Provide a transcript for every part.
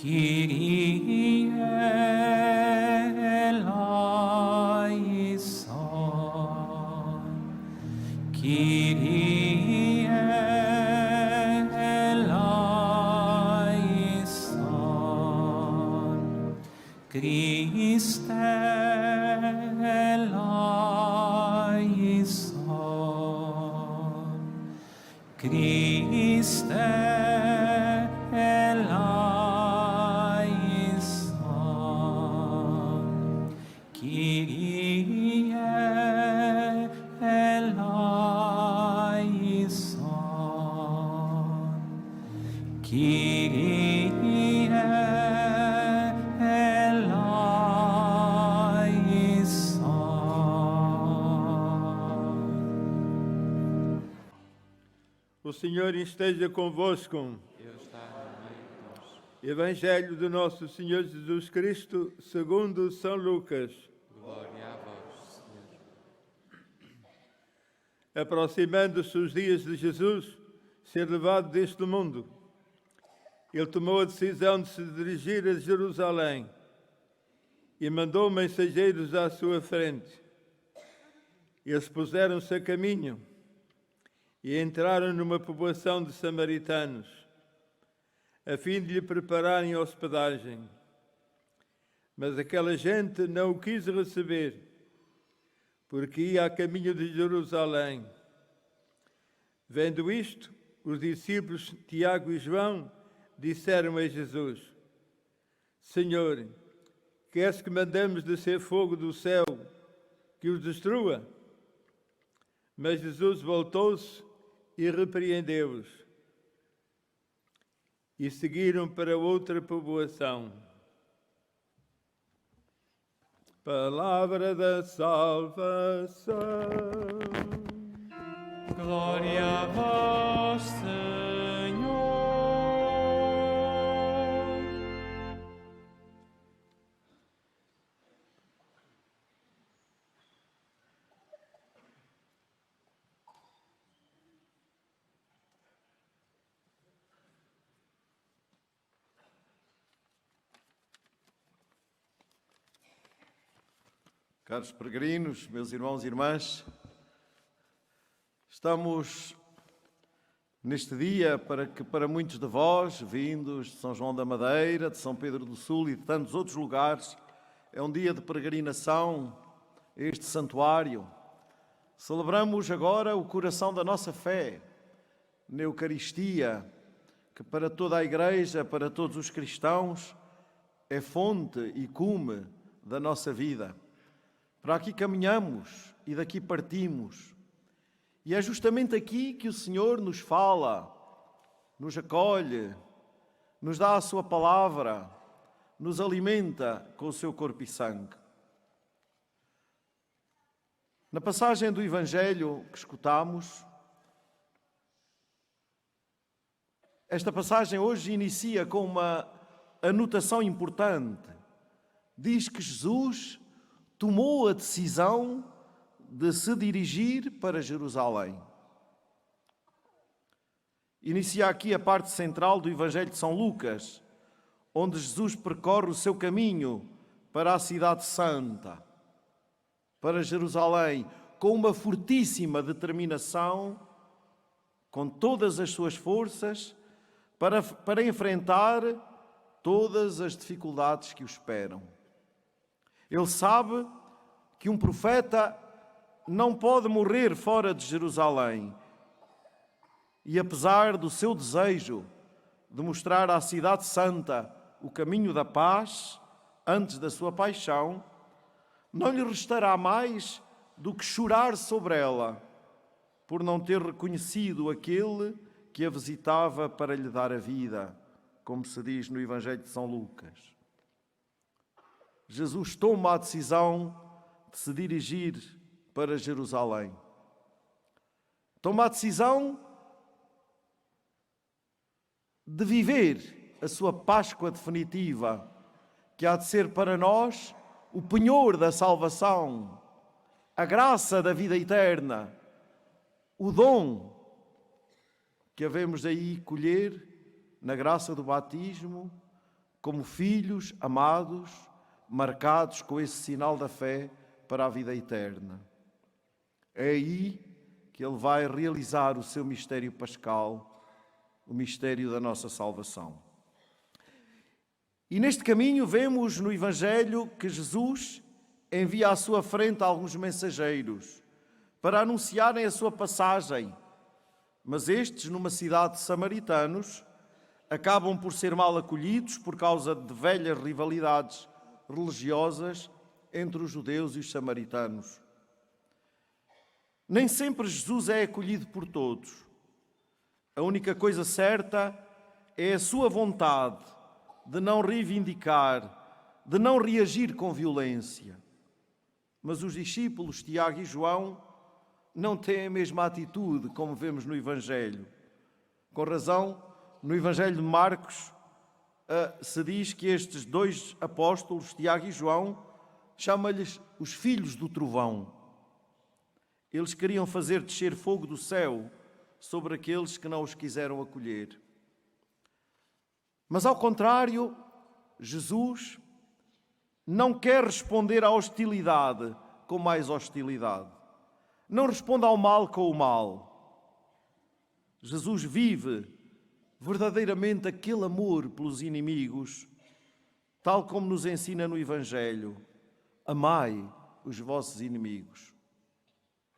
Kyrie eleison, Kyrie eleison, Christe eleison, Christe eleison, Kyrie eleison, Kyrie eleison. O Senhor esteja convosco. Evangelho do nosso Senhor Jesus Cristo, segundo São Lucas. Glória a vós, Senhor. Aproximando-se os dias de Jesus ser levado deste mundo, ele tomou a decisão de se dirigir a Jerusalém e mandou mensageiros à sua frente. Eles puseram-se a caminho e entraram numa povoação de samaritanos, a fim de lhe prepararem hospedagem. Mas aquela gente não o quis receber, porque ia a caminho de Jerusalém. Vendo isto, os discípulos Tiago e João disseram a Jesus: Senhor, queres que mandemos descer fogo do céu que os destrua? Mas Jesus voltou-se e repreendeu-os. E seguiram para outra povoação. Palavra da salvação. Glória a vós, Senhor. Caros peregrinos, meus irmãos e irmãs, estamos neste dia para que para muitos de vós, vindos de São João da Madeira, de São Pedro do Sul e de tantos outros lugares, é um dia de peregrinação a este santuário. Celebramos agora o coração da nossa fé, na Eucaristia, que para toda a Igreja, para todos os cristãos, é fonte e cume da nossa vida. Para aqui caminhamos e daqui partimos. E é justamente aqui que o Senhor nos fala, nos acolhe, nos dá a sua palavra, nos alimenta com o seu corpo e sangue. Na passagem do Evangelho que escutamos, esta passagem hoje inicia com uma anotação importante. Diz que Jesus tomou a decisão de se dirigir para Jerusalém. Inicia aqui a parte central do Evangelho de São Lucas, onde Jesus percorre o seu caminho para a cidade santa, para Jerusalém, com uma fortíssima determinação, com todas as suas forças, para enfrentar todas as dificuldades que o esperam. Ele sabe que um profeta não pode morrer fora de Jerusalém. E apesar do seu desejo de mostrar à cidade santa o caminho da paz, antes da sua paixão, não lhe restará mais do que chorar sobre ela, por não ter reconhecido aquele que a visitava para lhe dar a vida, como se diz no Evangelho de São Lucas. Jesus toma a decisão de se dirigir para Jerusalém. Toma a decisão de viver a sua Páscoa definitiva, que há de ser para nós o penhor da salvação, a graça da vida eterna, o dom que havemos aí colher na graça do batismo, como filhos amados, marcados com esse sinal da fé para a vida eterna. É aí que Ele vai realizar o seu mistério pascal, o mistério da nossa salvação. E neste caminho vemos no Evangelho que Jesus envia à sua frente alguns mensageiros para anunciarem a sua passagem, mas estes, numa cidade de samaritanos, acabam por ser mal acolhidos por causa de velhas rivalidades religiosas entre os judeus e os samaritanos. Nem sempre Jesus é acolhido por todos. A única coisa certa é a sua vontade de não reivindicar, de não reagir com violência. Mas os discípulos, Tiago e João, não têm a mesma atitude como vemos no Evangelho. Com razão, no Evangelho de Marcos se diz que estes dois apóstolos, Tiago e João, chama-lhes os filhos do trovão. Eles queriam fazer descer fogo do céu sobre aqueles que não os quiseram acolher. Mas ao contrário, Jesus não quer responder à hostilidade com mais hostilidade. Não responde ao mal com o mal. Jesus vive verdadeiramente aquele amor pelos inimigos, tal como nos ensina no Evangelho: amai os vossos inimigos.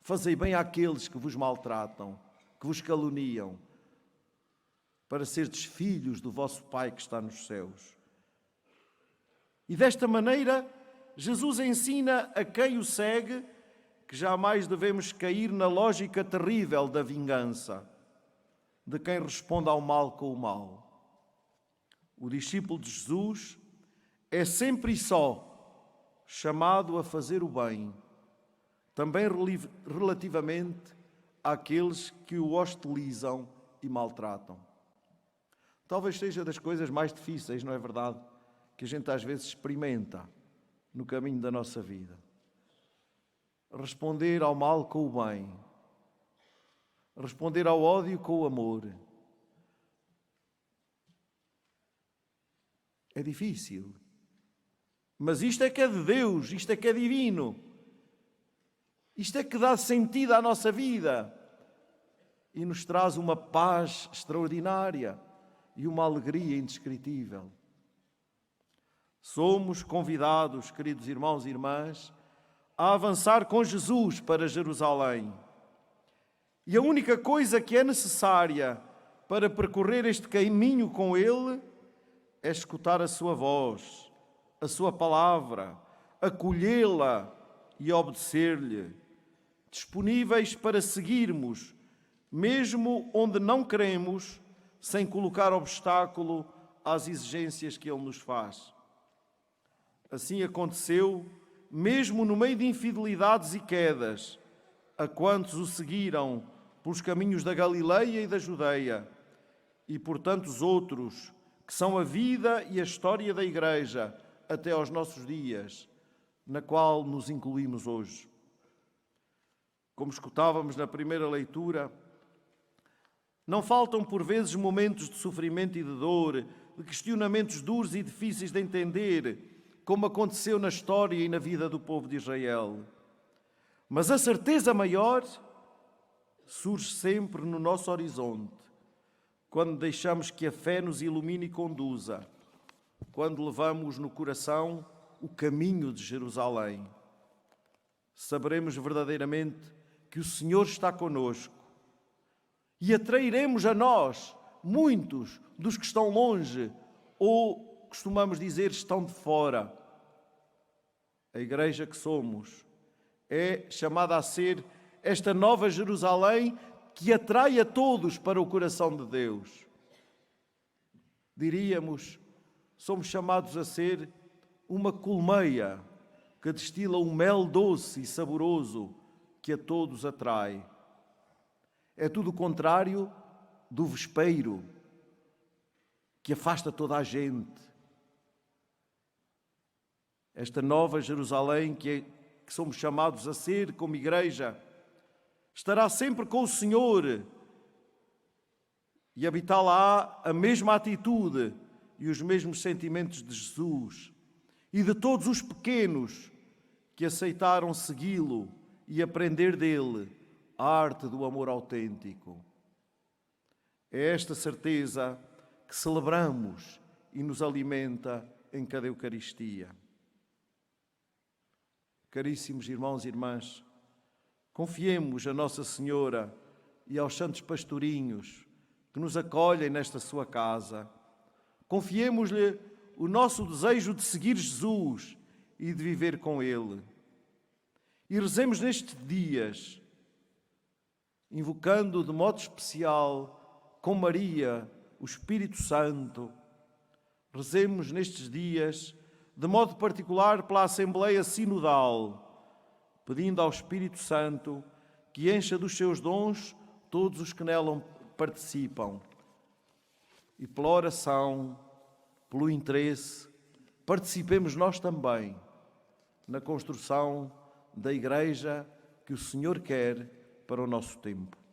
Fazei bem àqueles que vos maltratam, que vos caluniam, para serdes filhos do vosso Pai que está nos céus. E desta maneira, Jesus ensina a quem o segue que jamais devemos cair na lógica terrível da vingança, de quem responde ao mal com o mal. O discípulo de Jesus é sempre e só chamado a fazer o bem, também relativamente àqueles que o hostilizam e maltratam. Talvez seja das coisas mais difíceis, não é verdade? Que a gente às vezes experimenta no caminho da nossa vida. Responder ao mal com o bem. Responder ao ódio com o amor. É difícil. Mas isto é que é de Deus, isto é que é divino. Isto é que dá sentido à nossa vida e nos traz uma paz extraordinária e uma alegria indescritível. Somos convidados, queridos irmãos e irmãs, a avançar com Jesus para Jerusalém. E a única coisa que é necessária para percorrer este caminho com Ele é escutar a sua voz, a sua palavra, acolhê-la e obedecer-lhe, disponíveis para seguirmos, mesmo onde não queremos, sem colocar obstáculo às exigências que Ele nos faz. Assim aconteceu, mesmo no meio de infidelidades e quedas, a quantos o seguiram pelos caminhos da Galileia e da Judeia, e por tantos outros, que são a vida e a história da Igreja até aos nossos dias, na qual nos incluímos hoje. Como escutávamos na primeira leitura, não faltam por vezes momentos de sofrimento e de dor, de questionamentos duros e difíceis de entender, como aconteceu na história e na vida do povo de Israel. Mas a certeza maior surge sempre no nosso horizonte, quando deixamos que a fé nos ilumine e conduza, quando levamos no coração o caminho de Jerusalém. Saberemos verdadeiramente que o Senhor está conosco e atrairemos a nós muitos dos que estão longe ou, costumamos dizer, estão de fora. A igreja que somos é chamada a ser esta nova Jerusalém que atrai a todos para o coração de Deus. Diríamos, somos chamados a ser uma colmeia que destila um mel doce e saboroso que a todos atrai. É tudo o contrário do vespeiro, que afasta toda a gente. Esta nova Jerusalém que somos chamados a ser como igreja, estará sempre com o Senhor e habitá-la a mesma atitude e os mesmos sentimentos de Jesus e de todos os pequenos que aceitaram segui-lo e aprender dele a arte do amor autêntico. É esta certeza que celebramos e nos alimenta em cada Eucaristia. Caríssimos irmãos e irmãs, confiemos a Nossa Senhora e aos santos pastorinhos que nos acolhem nesta sua casa. Confiemos-lhe o nosso desejo de seguir Jesus e de viver com Ele. E rezemos nestes dias, invocando de modo especial com Maria, o Espírito Santo. Rezemos nestes dias, de modo particular pela Assembleia Sinodal, pedindo ao Espírito Santo que encha dos seus dons todos os que nela participam. E pela oração, pelo interesse, participemos nós também na construção da Igreja que o Senhor quer para o nosso tempo.